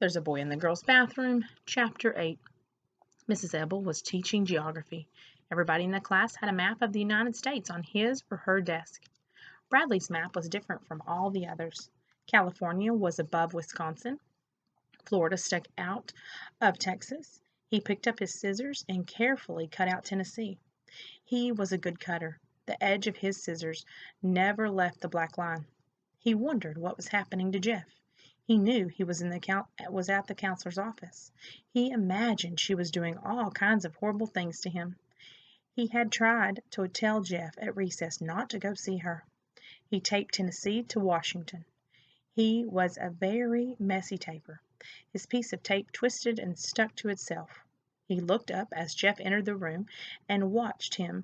There's a Boy in the Girls' Bathroom, Chapter 8. Mrs. Ebel was teaching geography. Everybody in the class had a map of the United States on his or her desk. Bradley's map was different from all the others. California was above Wisconsin. Florida stuck out of Texas. He picked up his scissors and carefully cut out Tennessee. He was a good cutter. The edge of his scissors never left the black line. He wondered what was happening to Jeff. He knew he was at the counselor's office. He imagined she was doing all kinds of horrible things to him. He had tried to tell Jeff at recess not to go see her. He taped Tennessee to Washington. He was a very messy taper. His piece of tape twisted and stuck to itself. He looked up as Jeff entered the room and watched him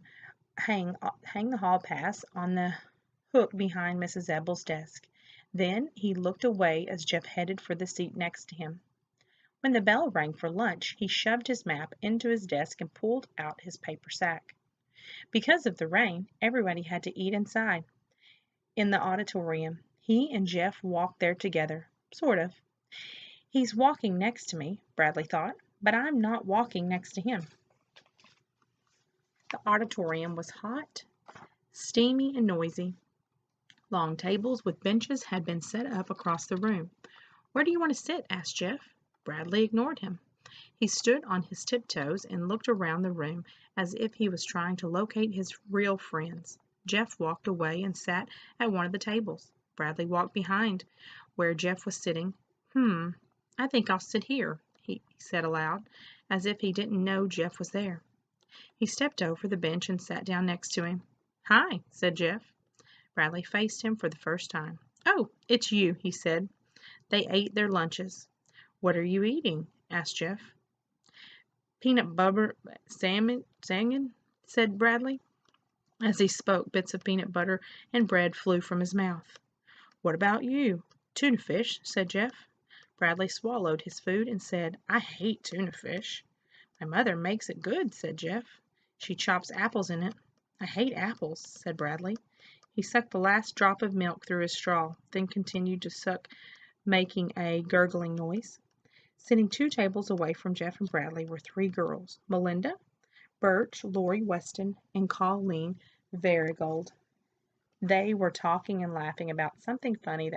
hang the hall pass on the hook behind Mrs. Ebel's desk. Then he looked away as Jeff headed for the seat next to him. When the bell rang for lunch, he shoved his map into his desk and pulled out his paper sack. Because of the rain, everybody had to eat inside. In the auditorium, he and Jeff walked there together, sort of. He's walking next to me, Bradley thought, but I'm not walking next to him. The auditorium was hot, steamy, and noisy. Long tables with benches had been set up across the room. "Where do you want to sit?" asked Jeff. Bradley ignored him. He stood on his tiptoes and looked around the room as if he was trying to locate his real friends. Jeff walked away and sat at one of the tables. Bradley walked behind where Jeff was sitting. I think I'll sit here," he said aloud, as if he didn't know Jeff was there. He stepped over the bench and sat down next to him. "Hi," said Jeff. Bradley faced him for the first time. "Oh, it's you," he said. They ate their lunches. "What are you eating?" asked Jeff. "Peanut butter salmon," said Bradley. As he spoke, bits of peanut butter and bread flew from his mouth. "What about you?" "Tuna fish," said Jeff. Bradley swallowed his food and said, "I hate tuna fish." "My mother makes it good," said Jeff. "She chops apples in it." "I hate apples," said Bradley. He sucked the last drop of milk through his straw, then continued to suck, making a gurgling noise. Sitting 2 tables away from Jeff and Bradley were 3 girls: Melinda, Birch, Lori Weston, and Colleen Varigold. They were talking and laughing about something funny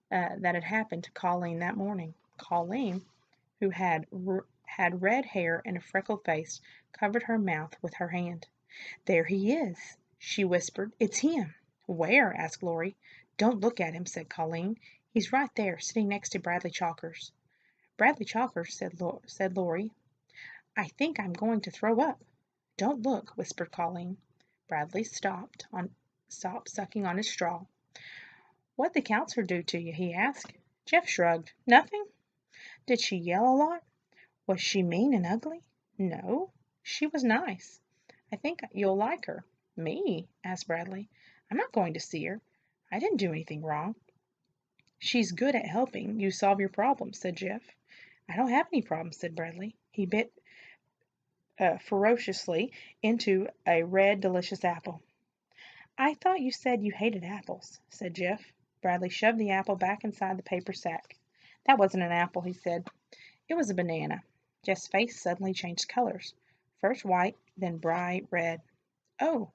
that had happened to Colleen that morning. Colleen, who had red hair and a freckled face, covered her mouth with her hand. "There he is," she whispered. "It's him." "Where?" asked Lori. "Don't look at him," said Colleen. "He's right there, sitting next to Bradley Chalkers." "Bradley Chalkers," said Lori. "I think I'm going to throw up." "Don't look," whispered Colleen. Bradley stopped sucking on his straw. "What'd the counselor do to you?" he asked. Jeff shrugged. "Nothing." "Did she yell a lot?" "Was she mean and ugly?" "No, she was nice. I think you'll like her." "Me?" asked Bradley. "I'm not going to see her. I didn't do anything wrong." "She's good at helping you solve your problems," said Jeff. "I don't have any problems," said Bradley. He bit ferociously into a red, delicious apple. "I thought you said you hated apples," said Jeff. Bradley shoved the apple back inside the paper sack. "That wasn't an apple," he said. "It was a banana." Jeff's face suddenly changed colors. First white, then bright red. "Oh,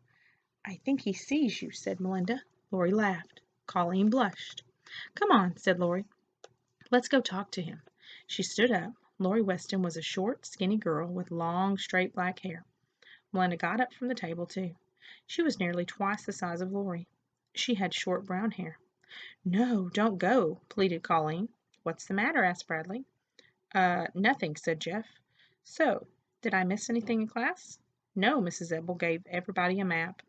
I think he sees you," said Melinda. Lori laughed. Colleen blushed. "Come on," said Lori. "Let's go talk to him." She stood up. Lori Weston was a short, skinny girl with long, straight black hair. Melinda got up from the table, too. She was nearly twice the size of Lori. She had short brown hair. "No, don't go," pleaded Colleen. "What's the matter?" asked Bradley. Nothing," said Jeff. "So, did I miss anything in class?" "No." Mrs. Ebel gave everybody a map.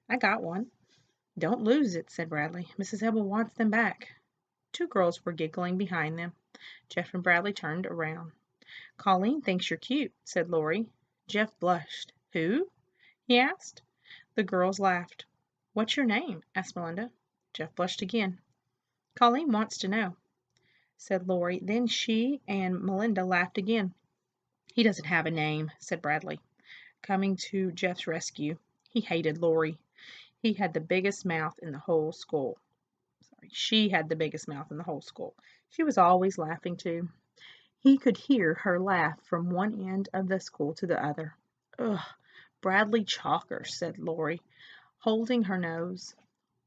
"I got one." "Don't lose it," said Bradley. "Mrs. Ebel wants them back." 2 girls were giggling behind them. Jeff and Bradley turned around. "Colleen thinks you're cute," said Lori. Jeff blushed. "Who?" he asked. The girls laughed. "What's your name?" asked Melinda. Jeff blushed again. "Colleen wants to know," said Lori. Then she and Melinda laughed again. "He doesn't have a name," said Bradley, coming to Jeff's rescue. He hated Lori. He had the biggest mouth in the whole school. She had the biggest mouth in the whole school. She was always laughing, too. He could hear her laugh from one end of the school to the other. "Ugh, Bradley Chalker," said Laurie, holding her nose.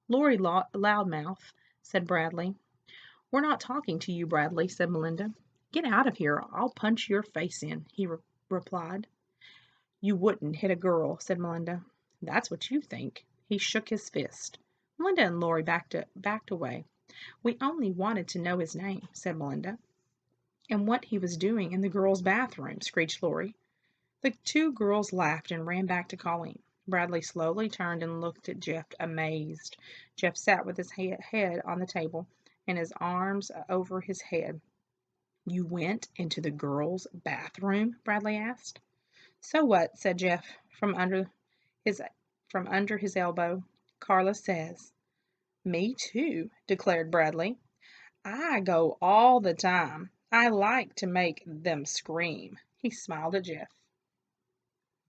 "Laurie Loudmouth," said Bradley. "We're not talking to you, Bradley," said Melinda. "Get out of here. I'll punch your face in," he replied. "You wouldn't hit a girl," said Melinda. "That's what you think." He shook his fist. Melinda and Laurie backed away. "We only wanted to know his name," said Melinda. "And what he was doing in the girls' bathroom," screeched Laurie. The two girls laughed and ran back to Colleen. Bradley slowly turned and looked at Jeff, amazed. Jeff sat with his head on the table and his arms over his head. "You went into the girls' bathroom?" Bradley asked. "So what?" said Jeff from under his elbow. "Carla says." "Me too," declared Bradley. "I go all the time. I like to make them scream." He smiled at Jeff.